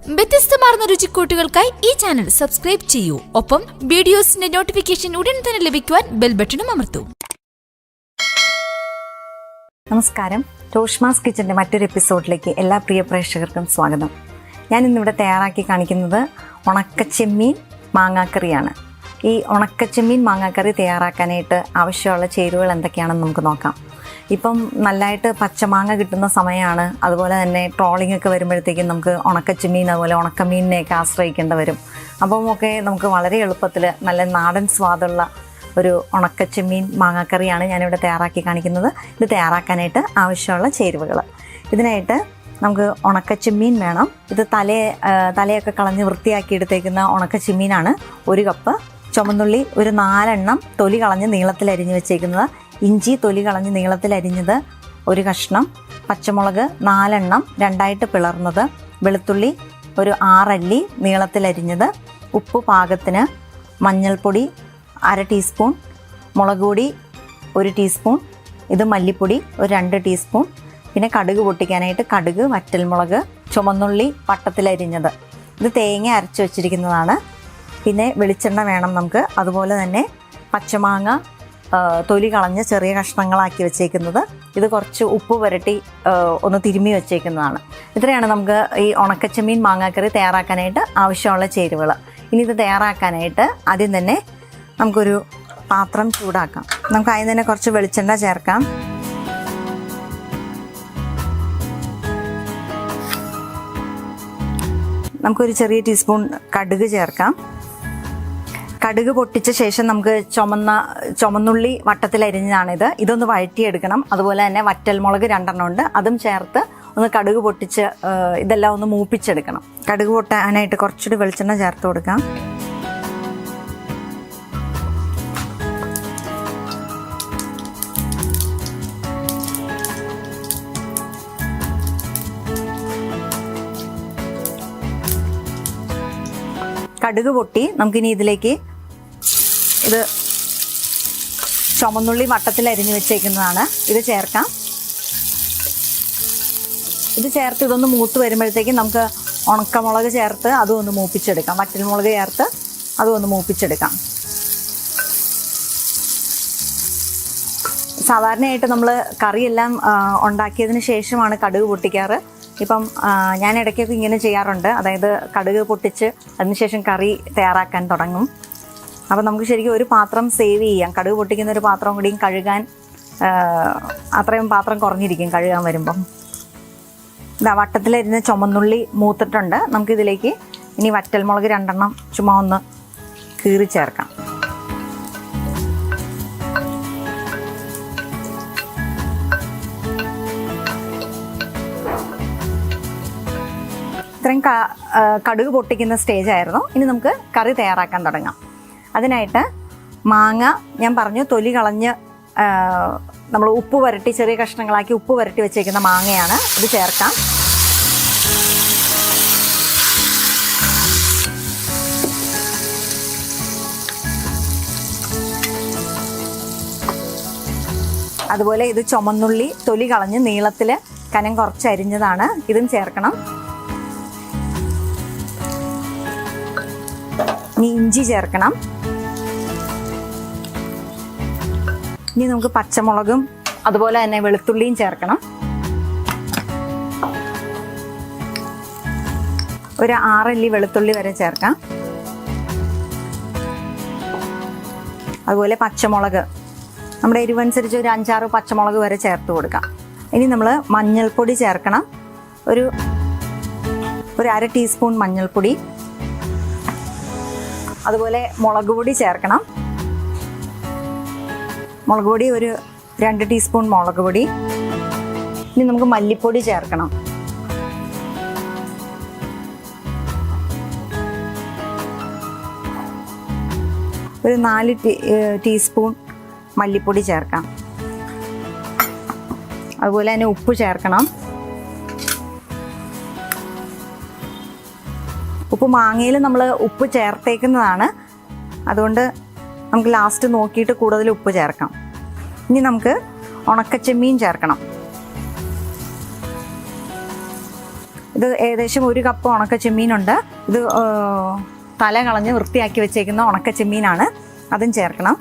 വ്യത്യസ്തമാർന്ന രുചിക്കൂട്ടുകൾക്കായി ഈ channel subscribe ചെയ്യൂ. ഒപ്പം വീഡിയോസിന്റെ നോട്ടിഫിക്കേഷൻ ഉടൻ തന്നെ ലഭിക്കുവാൻ ബെൽ ബട്ടണും അമർത്തൂ. നമസ്കാരം. ടോഷ്മാസ് കിച്ചൻ്റെ മറ്റൊരു എപ്പിസോഡിലേക്ക് എല്ലാ പ്രിയ പ്രേക്ഷകർക്കും സ്വാഗതം. ഞാൻ ഇന്നിവിടെ തയ്യാറാക്കി കാണിക്കുന്നത് ഉണക്കച്ചെമ്മീൻ മാങ്ങാക്കറിയാണ്. ഈ ഉണക്കച്ചെമ്മീൻ മാങ്ങാക്കറി തയ്യാറാക്കാനായിട്ട് ആവശ്യമുള്ള ചേരുവകൾ എന്തൊക്കെയാണെന്ന് നമുക്ക് നോക്കാം. ഇപ്പം നല്ലതായിട്ട് പച്ചമാങ്ങ കിട്ടുന്ന സമയമാണ്. അതുപോലെ തന്നെ ട്രോളിംഗ് ഒക്കെ വരുമ്പോഴത്തേക്കും നമുക്ക് ഉണക്കച്ചെമ്മീൻ അതുപോലെ ഉണക്കമീനിനെയൊക്കെ ആശ്രയിക്കേണ്ടി വരും. അപ്പം ഒക്കെ നമുക്ക് വളരെ എളുപ്പത്തിൽ നല്ല നാടൻ സ്വാദുള്ള ഒരു ഉണക്കച്ചെമ്മീൻ മാങ്ങാക്കറിയാണ് ഞാനിവിടെ തയ്യാറാക്കി കാണിക്കുന്നത്. ഇത് തയ്യാറാക്കാനായിട്ട് ആവശ്യമുള്ള ചേരുവകൾ. ഇതിനായിട്ട് നമുക്ക് ഉണക്കച്ചെമ്മീൻ വേണം. ഇത് തലയൊക്കെ കളഞ്ഞ് വൃത്തിയാക്കി എടുത്തേക്കുന്ന ഉണക്കച്ചെമ്മീനാണ്. 1 കപ്പ്. ചുമന്നുള്ളി ഒരു 4 എണ്ണം തൊലി കളഞ്ഞ് നീളത്തിൽ അരിഞ്ഞ് വെച്ചേക്കുന്നത്. ഇഞ്ചി തൊലി കളഞ്ഞ് നീളത്തിൽ അരിഞ്ഞത് 1 കഷ്ണം. പച്ചമുളക് 4 എണ്ണം 2ആയിട്ട് പിളർന്നത്. വെളുത്തുള്ളി ഒരു 6 അല്ലി നീളത്തിൽ അരിഞ്ഞത്. ഉപ്പ് പാകത്തിന്. മഞ്ഞൾപ്പൊടി 1/2 ടീസ്പൂൺ. മുളക് പൊടി 1 ടീസ്പൂൺ. ഇത് മല്ലിപ്പൊടി ഒരു 2 ടീസ്പൂൺ. പിന്നെ കടുക് പൊട്ടിക്കാനായിട്ട് കടുക്, വറ്റൽമുളക്, ചുമന്നുള്ളി വട്ടത്തിലരിഞ്ഞത്. ഇത് തേങ്ങ അരച്ച് വെച്ചിരിക്കുന്നതാണ്. പിന്നെ വെളിച്ചെണ്ണ വേണം നമുക്ക്. അതുപോലെ തന്നെ പച്ചമാങ്ങ തൊലി കളഞ്ഞ് ചെറിയ കഷ്ണങ്ങളാക്കി വെച്ചേക്കുന്നത്. ഇത് കുറച്ച് ഉപ്പ് പുരട്ടി ഒന്ന് തിരുമ്മി വെച്ചേക്കുന്നതാണ്. ഇത്രയാണ് നമുക്ക് ഈ ഉണക്കച്ചെമ്മീൻ മാങ്ങാക്കറി തയ്യാറാക്കാനായിട്ട് ആവശ്യമുള്ള ചേരുവകൾ. ഇനി ഇത് തയ്യാറാക്കാനായിട്ട് ആദ്യം തന്നെ നമുക്കൊരു പാത്രം ചൂടാക്കാം. നമുക്ക് അതിന് തന്നെ കുറച്ച് വെളിച്ചെണ്ണ ചേർക്കാം. നമുക്കൊരു ചെറിയ ടീസ്പൂൺ കടുക് ചേർക്കാം. കടുക് പൊട്ടിച്ച ശേഷം നമുക്ക് ചുമന്നുള്ളി വട്ടത്തിലരിഞ്ഞതാണിത്. ഇതൊന്ന് വഴറ്റിയെടുക്കണം. അതുപോലെ തന്നെ വറ്റൽമുളക് 2 എണ്ണം ഉണ്ട്, അതും ചേർത്ത് ഒന്ന് കടുക് പൊട്ടിച്ച് ഇതെല്ലാം ഒന്ന് മൂപ്പിച്ചെടുക്കണം. കടുക് പൊട്ടാനായിട്ട് കുറച്ചുകൂടി വെളിച്ചെണ്ണ ചേർത്ത് കൊടുക്കാം. കടുക് പൊട്ടി. നമുക്കിനി ഇതിലേക്ക് ഇത് ചുമന്നുള്ളി വട്ടത്തിൽ അരിഞ്ഞു വെച്ചേക്കുന്നതാണ്. ഇത് ചേർക്കാം. ഇത് ചേർത്ത് ഇതൊന്ന് മൂത്ത് വരുമ്പോഴത്തേക്കും നമുക്ക് ഉണക്കമുളക് ചേർത്ത് അതും ഒന്ന് മൂപ്പിച്ചെടുക്കാം. വറ്റൽമുളക് ചേർത്ത് അതും ഒന്ന് മൂപ്പിച്ചെടുക്കാം. സാധാരണയായിട്ട് നമ്മൾ കറിയെല്ലാം ഉണ്ടാക്കിയതിന് ശേഷമാണ് കടുക് പൊട്ടിക്കാറ്. ഇപ്പം ഞാൻ ഇടയ്ക്കൊക്കെ ഇങ്ങനെ ചെയ്യാറുണ്ട്. അതായത് കടുക് പൊട്ടിച്ച് അതിനുശേഷം കറി തയ്യാറാക്കാൻ തുടങ്ങും. അപ്പം നമുക്ക് ശരിക്കും ഒരു പാത്രം സേവ് ചെയ്യാം. കടുക് പൊട്ടിക്കുന്ന ഒരു പാത്രം കൂടിയും കഴുകാൻ അത്രയും പാത്രം കുറഞ്ഞിരിക്കും കഴുകാൻ വരുമ്പം. ഇതാ വട്ടത്തിലരിഞ്ഞ ചുമന്നുള്ളി മൂത്തിട്ടുണ്ട്. നമുക്കിതിലേക്ക് ഇനി വറ്റൽമുളക് 2 എണ്ണം ചുമ്മാ ഒന്ന് കീറി ചേർക്കാം. ഇത്രയും കടുക് പൊട്ടിക്കുന്ന സ്റ്റേജ് ആയിരുന്നു. ഇനി നമുക്ക് കറി തയ്യാറാക്കാൻ തുടങ്ങാം. അതിനായിട്ട് മാങ്ങ ഞാൻ പറഞ്ഞു തൊലി കളഞ്ഞ് നമ്മൾ ഉപ്പ് പുരട്ടി ചെറിയ കഷ്ണങ്ങളാക്കി ഉപ്പ് പുരട്ടി വെച്ചേക്കുന്ന മാങ്ങയാണ്. ഇത് ചേർക്കാം. അതുപോലെ ഇത് ചുമന്നുള്ളി തൊലി കളഞ്ഞ് നീളത്തിൽ കനം കുറച്ച് അരിഞ്ഞതാണ്. ഇതും ചേർക്കണം. ഇനി ഇഞ്ചി ചേർക്കണം. ഇനി നമുക്ക് പച്ചമുളകും അതുപോലെ തന്നെ വെളുത്തുള്ളിയും ചേർക്കണം. ഒരു 6 അല്ലി വെളുത്തുള്ളി വരെ ചേർക്കാം. അതുപോലെ പച്ചമുളക് നമ്മുടെ എരിവനുസരിച്ച് ഒരു 5-6 പച്ചമുളക് വരെ ചേർത്ത് കൊടുക്കാം. ഇനി നമ്മൾ മഞ്ഞൾപ്പൊടി ചേർക്കണം. ഒരു 1/2 ടീസ്പൂൺ മഞ്ഞൾപ്പൊടി. അതുപോലെ മുളക് പൊടി ചേർക്കണം. മുളക് പൊടി ഒരു 2 ടീസ്പൂൺ മുളക് പൊടി. ഇനി നമുക്ക് മല്ലിപ്പൊടി ചേർക്കണം. ഒരു 4 ടീസ്പൂൺ മല്ലിപ്പൊടി ചേർക്കാം. അതുപോലെ തന്നെ ഉപ്പ് ചേർക്കണം. ഉപ്പ് മാങ്ങയിൽ നമ്മൾ ഉപ്പ് ചേർത്തേക്കുന്നതാണ്. അതുകൊണ്ട് നമുക്ക് ലാസ്റ്റ് നോക്കിയിട്ട് കൂടുതൽ ഉപ്പ് ചേർക്കാം. ഇനി നമുക്ക് ഉണക്കച്ചെമ്മീൻ ചേർക്കണം. ഇത് ഏകദേശം 1 കപ്പ് ഉണക്ക ചെമ്മീനുണ്ട്. ഇത് തല കളഞ്ഞ് വൃത്തിയാക്കി വെച്ചേക്കുന്ന ഉണക്ക ചെമ്മീനാണ്, അതും ചേർക്കണം.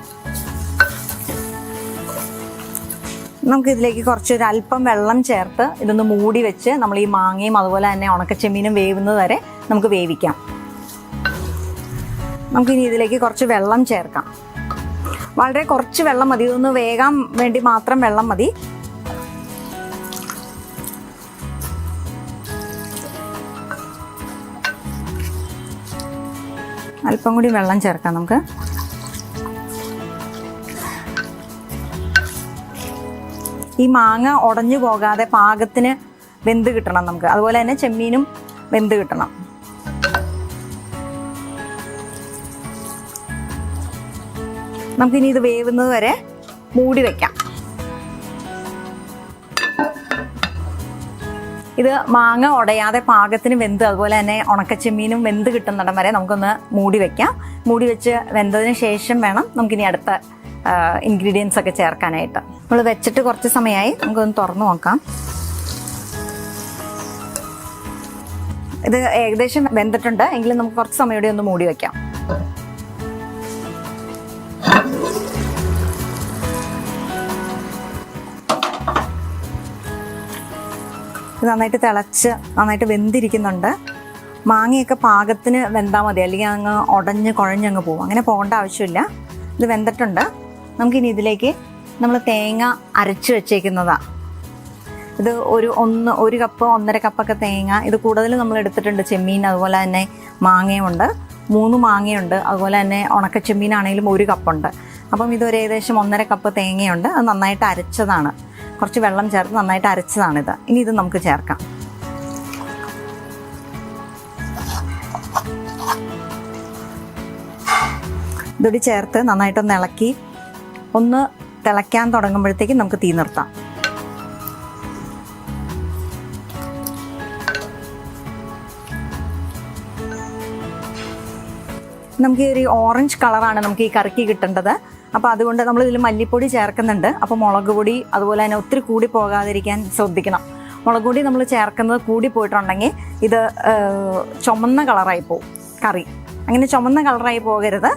നമുക്കിതിലേക്ക് ഒരല്പം വെള്ളം ചേർത്ത് ഇതൊന്ന് മൂടി വെച്ച് നമ്മൾ ഈ മാങ്ങയും അതുപോലെ തന്നെ ഉണക്ക ചെമ്മീനും വേവുന്നത് വരെ നമുക്ക് വേവിക്കാം. നമുക്കിനി ഇതിലേക്ക് കുറച്ച് വെള്ളം ചേർക്കാം. വളരെ കുറച്ച് വെള്ളം മതി, ഇതൊന്ന് വേകാൻ വേണ്ടി മാത്രം വെള്ളം മതി. അല്പം കൂടി വെള്ളം ചേർക്കാം നമുക്ക്. ഈ മാങ്ങ ഉടഞ്ഞു പോകാതെ പാകത്തിന് വെന്ത് കിട്ടണം നമുക്ക്. അതുപോലെ തന്നെ ചെമ്മീനും വെന്ത് കിട്ടണം. നമുക്കിനി ഇത് വേവുന്നത് വരെ മൂടി വെക്കാം. ഇത് മാങ്ങ ഉടയാതെ പാകത്തിന് വെന്ത് അതുപോലെ തന്നെ ഉണക്കച്ചെമ്മീനും വെന്ത് കിട്ടുന്നിടം വരെ നമുക്കൊന്ന് മൂടി വെക്കാം. മൂടി വെച്ച് വെന്തതിന് ശേഷം വേണം നമുക്കിനി അടുത്ത ഇൻഗ്രീഡിയൻസ് ഒക്കെ ചേർക്കാനായിട്ട്. നമ്മൾ വെച്ചിട്ട് കുറച്ച് സമയമായി, നമുക്കൊന്ന് തുറന്നു നോക്കാം. ഇത് ഏകദേശം വെന്തിട്ടുണ്ട്, എങ്കിലും നമുക്ക് കുറച്ച് സമയം കൂടി ഒന്ന് മൂടി വെക്കാം. ഇത് നന്നായിട്ട് തിളച്ച് നന്നായിട്ട് വെന്തിരിക്കുന്നുണ്ട്. മാങ്ങയൊക്കെ പാകത്തിന് വെന്താൽ മതി, അല്ലെങ്കിൽ അങ്ങ് ഉടഞ്ഞ് കുഴഞ്ഞങ്ങ് പോകും. അങ്ങനെ പോകേണ്ട ആവശ്യമില്ല. ഇത് വെന്തിട്ടുണ്ട്. നമുക്കിനി ഇതിലേക്ക് നമ്മൾ തേങ്ങ അരച്ച് വെച്ചേക്കുന്നതാണ്. ഇത് ഒരു കപ്പ് 1.5 കപ്പൊക്കെ തേങ്ങ. ഇത് കൂടുതൽ നമ്മൾ എടുത്തിട്ടുണ്ട്. ചെമ്മീൻ അതുപോലെ തന്നെ മാങ്ങയുണ്ട്, 3 മാങ്ങയുണ്ട്. അതുപോലെ തന്നെ ഉണക്ക ചെമ്മീനാണെങ്കിലും 1 കപ്പുണ്ട്. അപ്പം ഇതൊരു ഏകദേശം 1.5 കപ്പ് തേങ്ങയുണ്ട്. അത് നന്നായിട്ട് അരച്ചതാണ്, കുറച്ച് വെള്ളം ചേർത്ത് നന്നായിട്ട് അരച്ചതാണിത്. ഇനി ഇത് നമുക്ക് ചേർക്കാം. ഇതൊടി ചേർത്ത് നന്നായിട്ടൊന്ന് ഇളക്കി ഒന്ന് തിളയ്ക്കാൻ തുടങ്ങുമ്പോഴത്തേക്കും നമുക്ക് തീ നിർത്താം. നമുക്ക് ഈ ഒരു ഓറഞ്ച് കളറാണ് നമുക്ക് ഈ കറിക്ക് കിട്ടേണ്ടത്. അപ്പോൾ അതുകൊണ്ട് നമ്മൾ ഇതിൽ മല്ലിപ്പൊടി ചേർക്കുന്നുണ്ട്. അപ്പോൾ മുളക് പൊടി അതുപോലെ തന്നെ ഒത്തിരി കൂടി പോകാതിരിക്കാൻ ശ്രദ്ധിക്കണം. മുളക് പൊടി നമ്മൾ ചേർക്കുന്നത് കൂടി പോയിട്ടുണ്ടെങ്കിൽ ഇത് ചുമന്ന കളറായി പോകും കറി. അങ്ങനെ ചുമന്ന കളറായി പോകരുത്.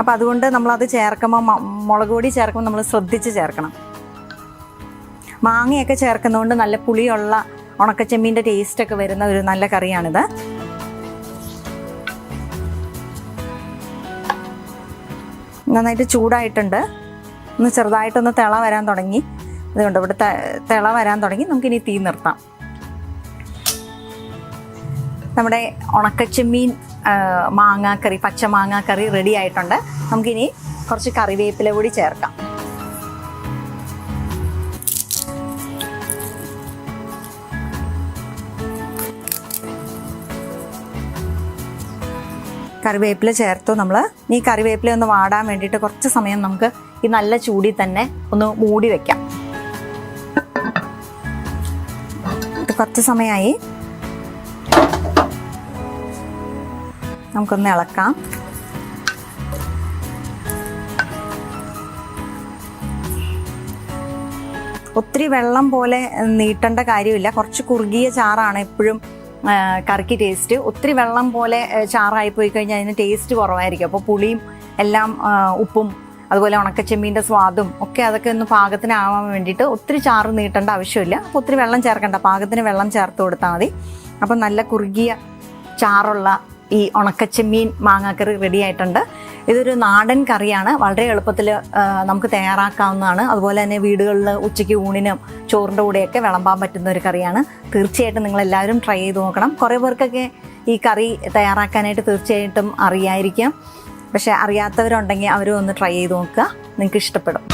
അപ്പോൾ അതുകൊണ്ട് നമ്മളത് ചേർക്കുമ്പോൾ മുളക് പൊടി ചേർക്കുമ്പോൾ നമ്മൾ ശ്രദ്ധിച്ച് ചേർക്കണം. മാങ്ങയൊക്കെ ചേർക്കുന്നതുകൊണ്ട് നല്ല പുളിയുള്ള ഉണക്കച്ചെമ്മീൻ്റെ ടേസ്റ്റൊക്കെ വരുന്ന ഒരു നല്ല കറിയാണിത്. നന്നായിട്ട് ചൂടായിട്ടുണ്ട്. ഒന്ന് ചെറുതായിട്ടൊന്ന് തിള വരാൻ തുടങ്ങി. അതുകൊണ്ട് ഇവിടെ തിള വരാൻ തുടങ്ങി. നമുക്കിനി തീ നിർത്താം. നമ്മുടെ ഉണക്കച്ചെമ്മീൻ മാങ്ങാക്കറി, പച്ച മാങ്ങാക്കറി റെഡി ആയിട്ടുണ്ട്. നമുക്കിനി കുറച്ച് കറിവേപ്പില കൂടി ചേർക്കാം. കറിവേപ്പില ചേർത്തു നമ്മൾ. ഈ കറിവേപ്പില ഒന്ന് വാടാൻ വേണ്ടിയിട്ട് കുറച്ച് സമയം നമുക്ക് ഈ നല്ല ചൂടിൽ തന്നെ ഒന്ന് മൂടി വെക്കാം. കുറച്ച് സമയമായി, നമുക്കൊന്ന് ഇളക്കാം. ഒത്തിരി വെള്ളം പോലെ നീട്ടേണ്ട കാര്യമില്ല. കുറച്ച് കുറുകിയ ചാറാണ് എപ്പോഴും കറിക്ക് ടേസ്റ്റ്. ഒത്തിരി വെള്ളം പോലെ ചാറായി പോയി കഴിഞ്ഞാൽ അതിന് ടേസ്റ്റ് കുറവായിരിക്കും. അപ്പോൾ പുളിയും എല്ലാം ഉപ്പും അതുപോലെ ഉണക്കച്ചെമ്മീൻ്റെ സ്വാദും ഒക്കെ അതൊക്കെ ഒന്ന് പാകത്തിനാവാൻ വേണ്ടിയിട്ട് ഒത്തിരി ചാറ് നീട്ടേണ്ട ആവശ്യമില്ല. അപ്പോൾ ഒത്തിരി വെള്ളം ചേർക്കണ്ട, പാകത്തിന് വെള്ളം ചേർത്ത് കൊടുത്താൽ മതി. അപ്പം നല്ല കുറുകിയ ചാറുള്ള ഈ ഉണക്കച്ചെമ്മീൻ മാങ്ങാക്കറി റെഡി ആയിട്ടുണ്ട്. ഇതൊരു നാടൻ കറിയാണ്, വളരെ എളുപ്പത്തിൽ നമുക്ക് തയ്യാറാക്കാവുന്നതാണ്. അതുപോലെ തന്നെ വീടുകളിൽ ഉച്ചയ്ക്ക് ഊണിനും ചോറിൻ്റെ കൂടെയൊക്കെ വിളമ്പാൻ പറ്റുന്ന ഒരു കറിയാണ്. തീർച്ചയായിട്ടും നിങ്ങളെല്ലാവരും ട്രൈ ചെയ്ത് നോക്കണം. കുറേ പേർക്കൊക്കെ ഈ കറി തയ്യാറാക്കാനായിട്ട് തീർച്ചയായിട്ടും അറിയായിരിക്കാം. പക്ഷേ അറിയാത്തവരുണ്ടെങ്കിൽ അവരും ഒന്ന് ട്രൈ ചെയ്ത് നോക്കുക, നിങ്ങൾക്ക് ഇഷ്ടപ്പെടും.